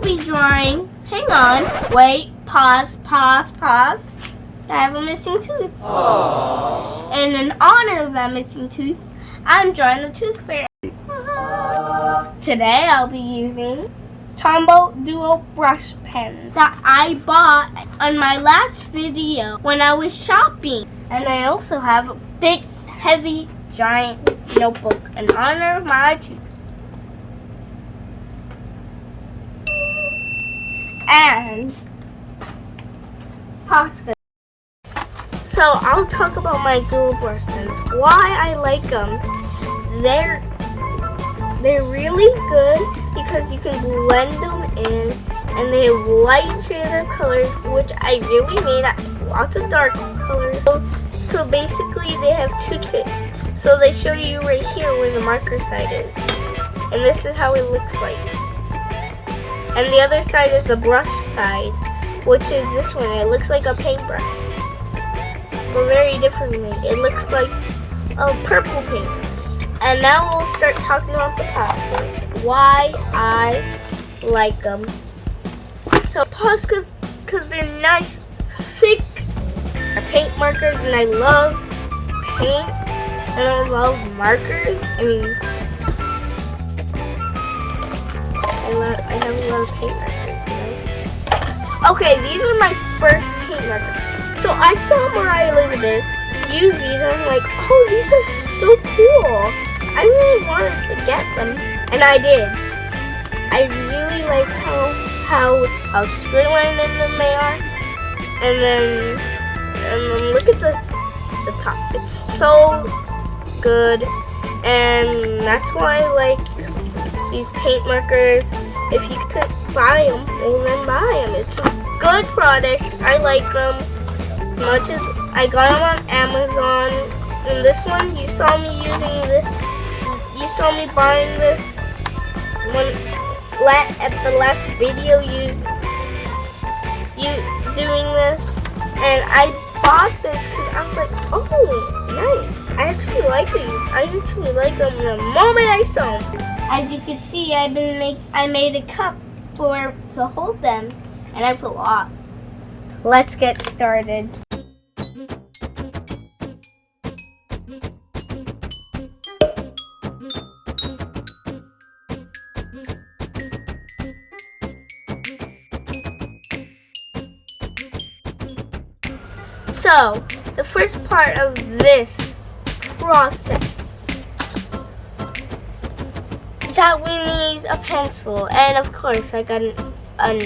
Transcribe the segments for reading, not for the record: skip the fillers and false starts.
will be drawing, hang on, wait, pause. I have a missing tooth. Aww. And in honor of that missing tooth, I'm drawing the Tooth Fairy. Today I'll be using Tombow Duo brush pen that I bought on my last video when I was shopping. And I also have a big, heavy, giant notebook in honor of my tooth. And Posca. So I'll talk about my dual brush pens. Why I like them. They're really good because you can blend them in, and they have light shaded colors, which I really need. Lots of dark colors. So basically they have two tips. So they show you right here where the marker side is. And this is how it looks like. And the other side is the brush side, which is this one. It looks like a paintbrush, but very differently. It looks like a purple paintbrush. And now we'll start talking about the Poscas. Why I like them. So Poscas, because they're nice, thick paint markers, and I love paint, and I love markers. I have a lot of paint markers, you know? Okay, these are my first paint markers. So I saw Mariah Elizabeth use these, and I'm like, oh, these are so cool. I really wanted to get them, and I did. I really like how straight line in them they are, and then look at the top. It's so good, and that's why I like these paint markers. If you could buy them, well then buy them. It's a good product. I like them much as I got them on Amazon. And this one, you saw me using this. You saw me buying this one at the last video. You doing this, and I bought this because I was like, oh, nice. I actually like these. I actually like them the moment I saw them. As you can see, I made a cup to hold them, and I put a lot. Let's get started. So, the first part of this process is that we need a pencil, and of course I got an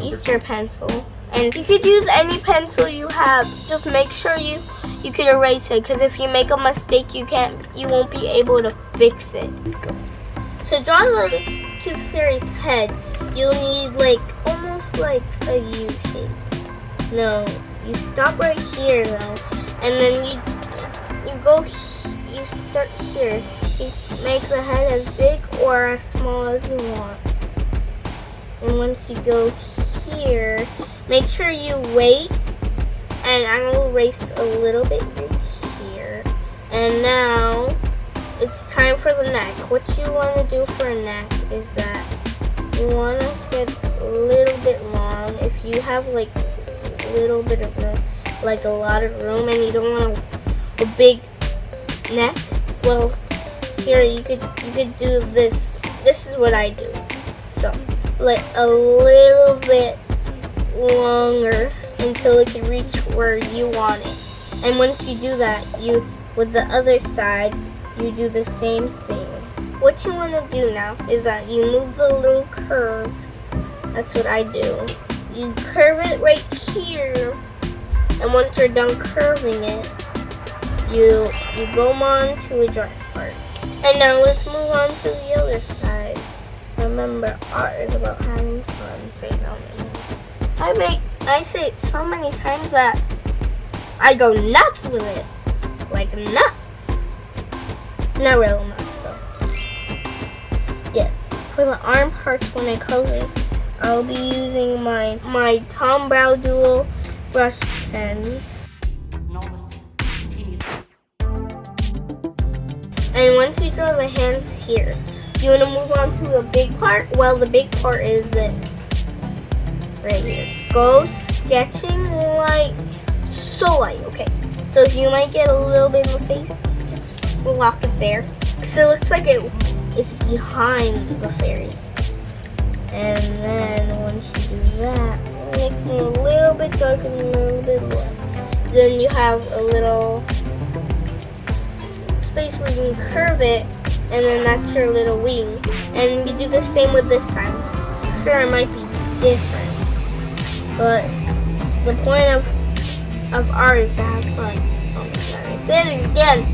Easter pencil, and you could use any pencil you have. Just make sure you can erase it, because if you make a mistake, you won't be able to fix it. To draw the Tooth Fairy's head, you'll need almost like a U shape. No, you stop right here though, and then you start here. You make the head as big or as small as you want. And once you go here, make sure you wait, and I'm going to erase a little bit right here. And now it's time for the neck. What you want to do for a neck is that you want to spend a little bit long. If you have a little bit of room, a lot of room, and you don't want a big neck, well, here you could do this. This is what I do. So a little bit longer until it can reach where you want it. And once you do that, with the other side, you do the same thing. What you want to do now is that you move the little curves. That's what I do. You curve it right here, and once you're done curving it, you go on to a dress part. And now let's move on to the other side. Remember, art is about having fun. Say no. I say it so many times that I go nuts with it. Like nuts. Not real nuts though. Yes. For the arm parts when I color, I'll be using my Tombow Duo brush pens. And once you draw the hands here, You want to move on to the big part? Well, the big part is this. Right here. Go sketching like so light. Okay. So if you might get a little bit in the face, just lock it there. So it looks like it's behind the fairy. And then once you do that, make it a little bit darker and a little bit light. Then you have a little space where you can curve it, and then that's your little wing. And you do the same with this side. Sure, it might be different, but the point of art is to have fun. Oh my god, I said it again.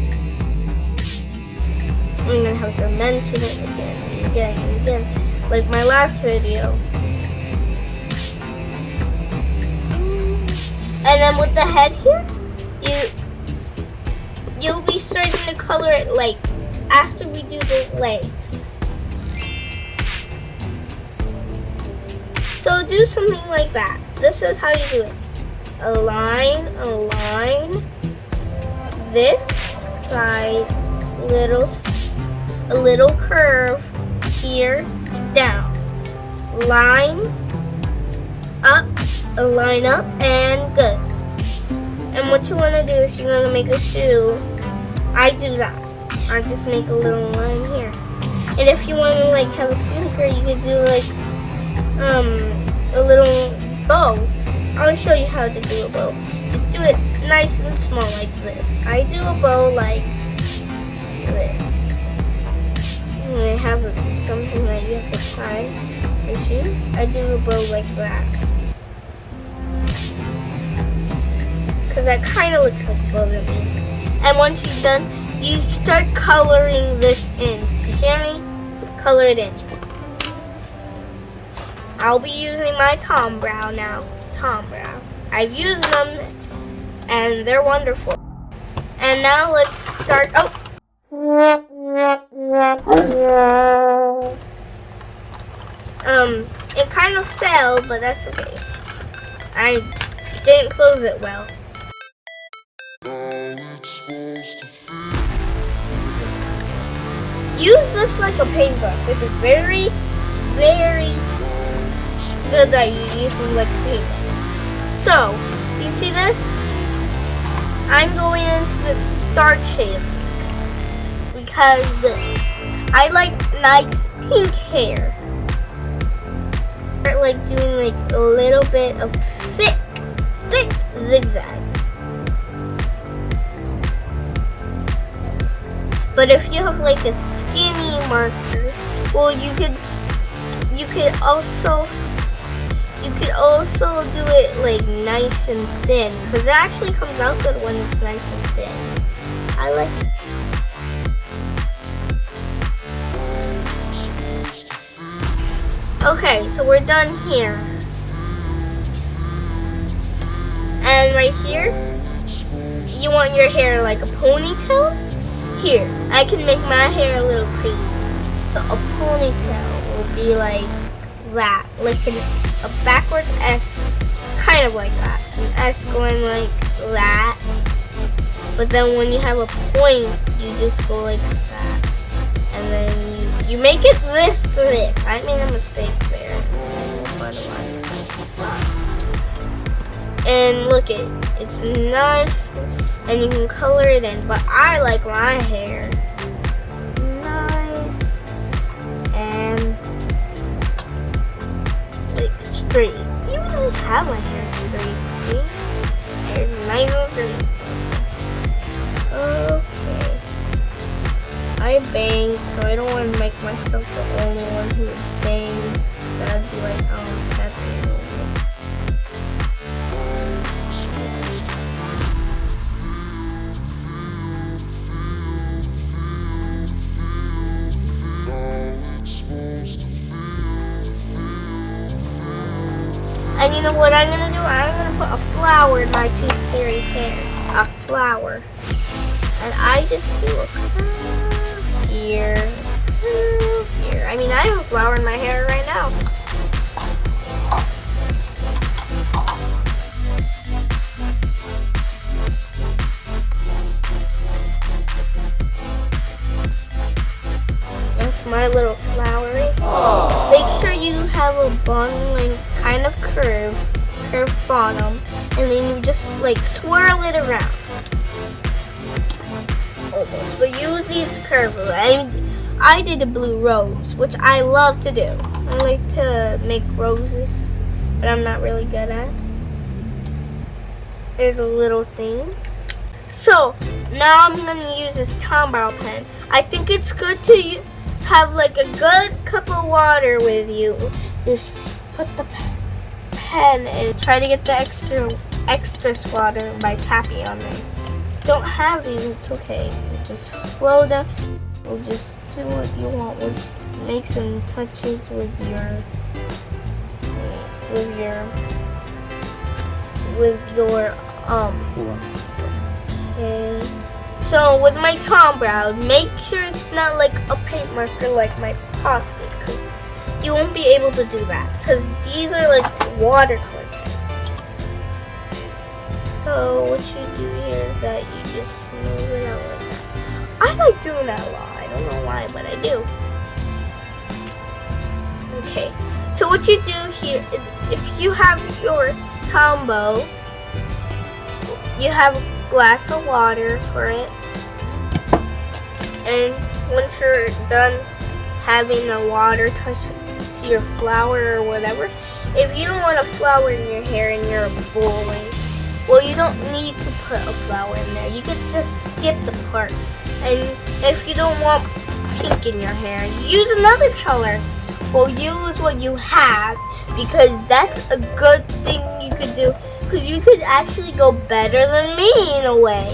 I'm gonna have to mention it again and again and again, like my last video. And then with the head here, you'll be starting to color it like after we do the legs. So do something like that. This is how you do it. A line, this side, a little curve here, down. Line up, and good. And what you want to do if you're going to make a shoe, I do that. I just make a little line here. And if you want to like have a sneaker, you could do like a little bow. I'll show you how to do a bow. Just do it nice and small like this. I do a bow like this. And I have something that you have to tie the shoes. I do a bow like that. Because that kind of looks like a bow to me. And once you're done, you start coloring this in. You hear me? Color it in. I'll be using my Tom Brow now. Tom Brow. I've used them and they're wonderful. And now let's start. Oh! It kind of fell, but that's okay. I didn't close it well. Use this like a paintbrush. It's very, very good that you use it like a paintbrush. So, you see this? I'm going into this dark shade because I like nice pink hair. I like doing like a little bit of thick zigzags. But if you have like a skinny marker, well, you could also do it like nice and thin, because it actually comes out good when it's nice and thin. I like it. Okay, so we're done here. And right here, you want your hair like a ponytail? Here, I can make my hair a little crazy. So a ponytail will be like that, like a backwards S, kind of like that. An S going like that. But then when you have a point, you just go like that. And then you make it this thick. I made a mistake there. And look it, it's nice. And you can color it in, but I like my hair nice and like straight. Even though I have my hair straight, see? It's nice and straight. Okay. I bang, so I don't want to make myself the only one who bangs. That'd be like, sad. And you know what I'm going to do? I'm going to put a flower in my Tooth Fairy's hair. A flower. And I just do a curve here. Curve here. I mean, I have a flower in my hair right now. That's my little little bun like kind of curved bottom, and then you just like swirl it around. Almost, but use these curves. I did a blue rose, which I love to do. I like to make roses, but I'm not really good at. There's a little thing. So now I'm gonna use this Tombow pen. I think it's good to have like a good cup of water with you. Just put the pen and try to get the extra water by tapping on it. Don't have these, it's okay. Just slow down. We'll just do what you want. We'll make some touches with your Okay. So with my Tombow, make sure it's not like a paint marker like my Poscas, because you won't be able to do that, because these are like watercolor. So what you do here is that you just move it out like that. I like doing that a lot. I don't know why, but I do. Okay. So what you do here is, if you have your Tombow, you have a glass of water for it. And once you're done having the water touch to your flower or whatever, if you don't want a flower in your hair and you're bowling, well, you don't need to put a flower in there. You could just skip the part. And if you don't want pink in your hair, use another color. Well, use what you have, because that's a good thing you could do. Because you could actually go better than me in a way.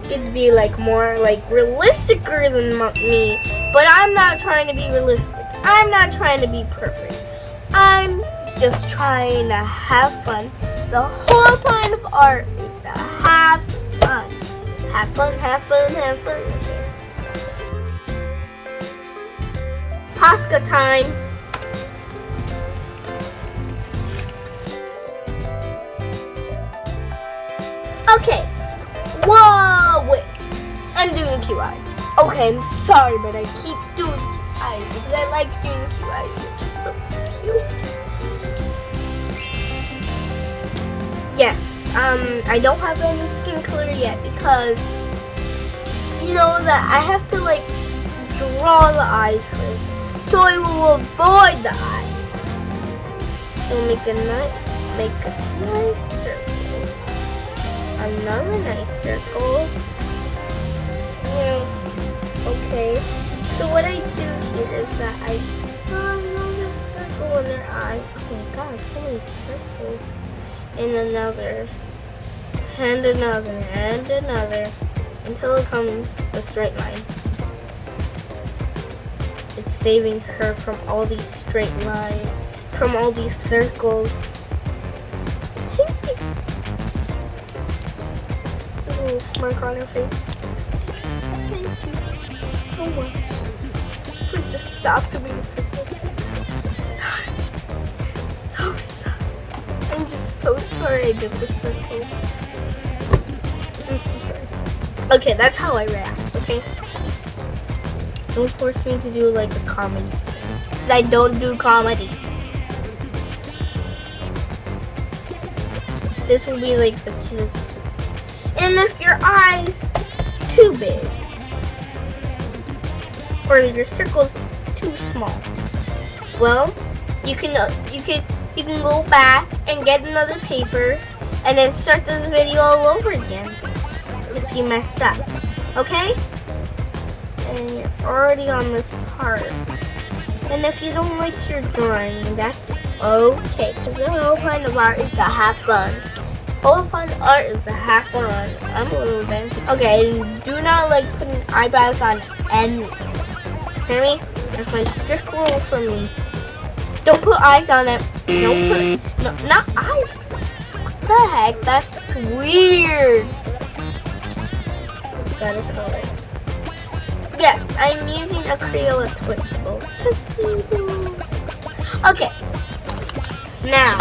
You could be like more like realisticer than me. But I'm not trying to be realistic. I'm not trying to be perfect. I'm just trying to have fun. The whole point of art is to have fun. Have fun, have fun, have fun. Okay. Posca time. Okay. Whoa, wait. I'm doing QI. Okay, I'm sorry, but I keep doing QI because I like doing QI. They're just so cute. Yes, I don't have any skin color yet because you know that I have to like draw the eyes first. So I will avoid the eyes. So make a nice circle. Another nice circle. Yeah. Okay. So what I do here is that I draw another circle in their eye. Oh my god, so many circles. And another, and another, and another, until it comes a straight line. It's saving her from all these straight lines, from all these circles. A little smirk on her face. Thank you so much for just stopping me circles. So sorry. I'm just so sorry I did the circles. I'm so sorry. Okay, that's how I react, okay? Don't force me to do like a comedy. Because I don't do comedy. This will be like the cutest. And if your eye's too big, or your circle's too small, well, you can go back and get another paper and then start this video all over again if you messed up, okay? And you're already on this part. And if you don't like your drawing, that's okay, because the whole point of art is to have fun. The whole point of art is to have fun. I'm a little bit. Okay, do not like putting eyebrows on anything. Hear me? That's my strict rule for me. Don't put eyes on it. Don't put, no, not eyes. What the heck? That's weird. Gotta color. Yes, I'm using a Crayola Twistable. Okay. Now,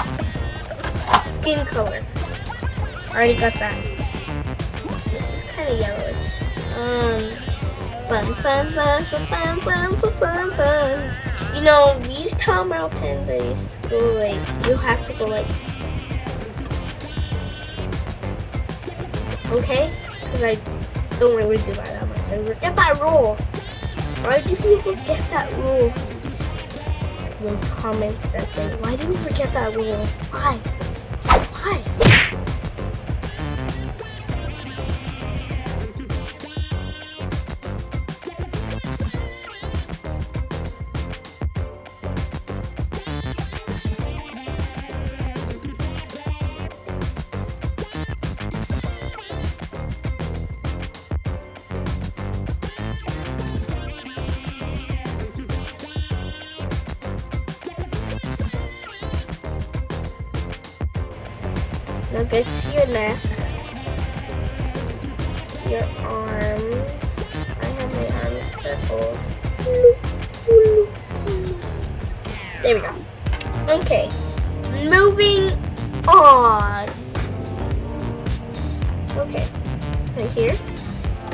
skin color. Already got that. This is kind of yellowish. Fun. You know, these Palmerl pens are used to go like, you have to go like, okay? Because I don't really do that much. I forget that rule. Why do you forget that rule? Those comments that say, why do you forget that rule? Why? Why? Now get to your neck, your arms. I have my arms circled. There we go. Okay, moving on. Okay, right here.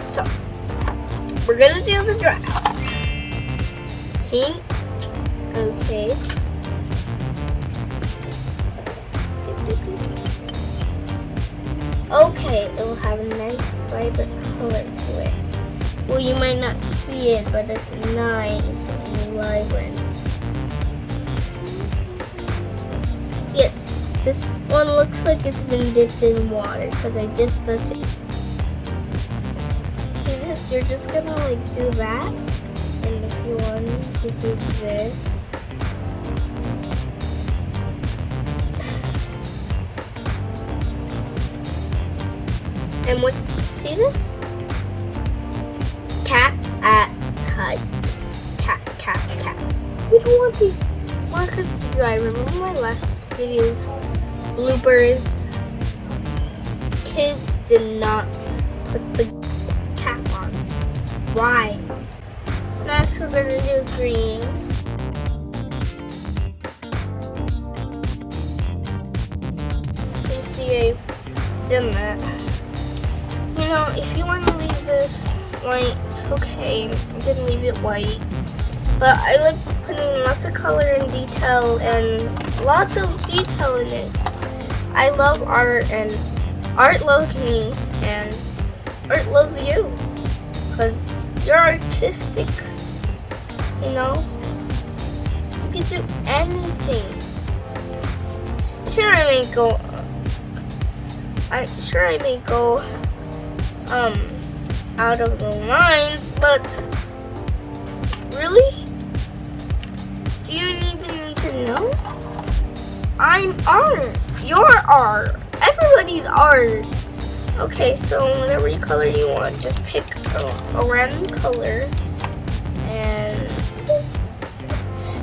So, we're gonna do the dress. Pink. Okay. Okay, it will have a nice vibrant color to it. Well, you might not see it, but it's nice and vibrant. Yes, this one looks like it's been dipped in water because I dipped the tip. See this? You're just gonna like do that, and if you want to do this. And what, see this? Cat at tight. Cat, cat, cat. We don't want these markers to dry. Remember my last video's bloopers? Kids did not put the cap on. Why? Next we're gonna do green. You see I did that. You know, if you want to leave this white, okay, you can leave it white. But I like putting lots of color and detail and lots of detail in it. I love art and art loves me and art loves you. Because you're artistic, you know? You can do anything. Sure I may go out of the lines, but really? Do you even need to know? I'm art. You're art. Everybody's art. Okay, so whatever color you want, just pick a random color.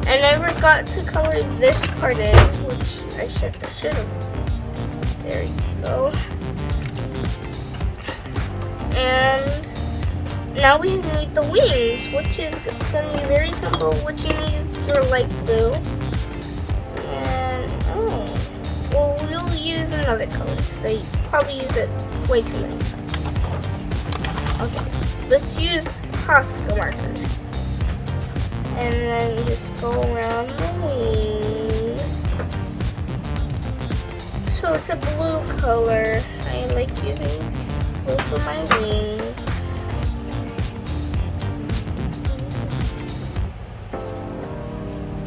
And I forgot to color this part in, which I should have. There you go. And now we need the wings, which is going to be very simple. What you need is your light blue. And, well, we'll use another color. They probably use it way too many times. Okay, let's use Posca marker. And then just go around the wing. So it's a blue color. I like using blue for my wings.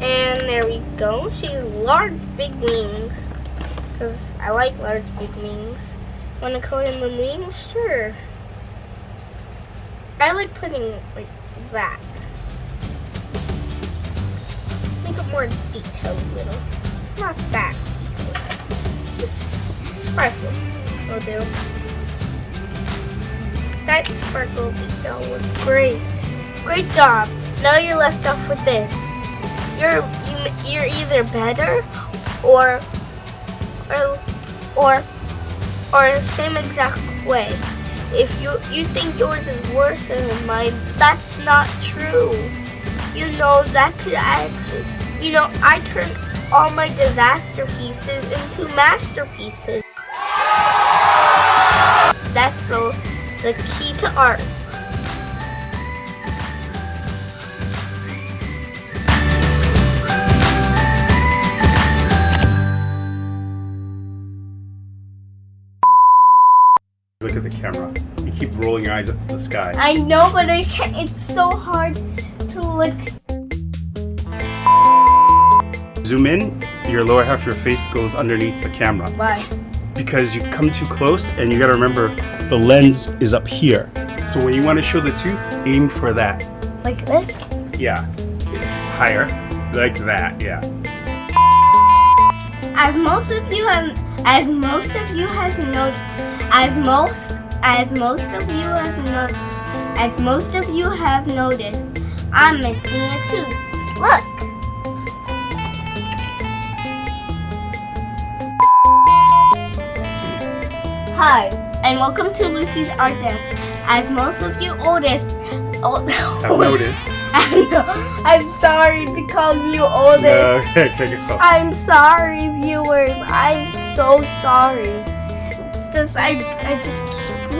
And there we go. She's large, big wings. Because I like large, big wings. Want to color in the wings? Sure. I like putting it like that. Make it more detailed a little. Not that detailed. Just sparkle will do. That sparkle detail was great. Great job. Now you're left off with this. You're either better or same exact way. If you think yours is worse than mine, that's not true. You know that could actually, you know, I turned all my disaster pieces into masterpieces. That's the key to art. the camera. You keep rolling your eyes up to the sky. I know, but I can't. It's so hard to look. Zoom in, your lower half of your face goes underneath the camera. Why? Because you come too close and you gotta remember the lens is up here. So when you want to show the tooth, aim for that. Like this? Yeah. Higher. Like that, yeah. As most of you have noticed, I'm missing a tooth. Look. Hi, and welcome to Lucy's Art Desk. As most of you I've noticed. I'm sorry to call you oldest. No, okay, take it off. I'm sorry, viewers. I'm so sorry. It's just I just keep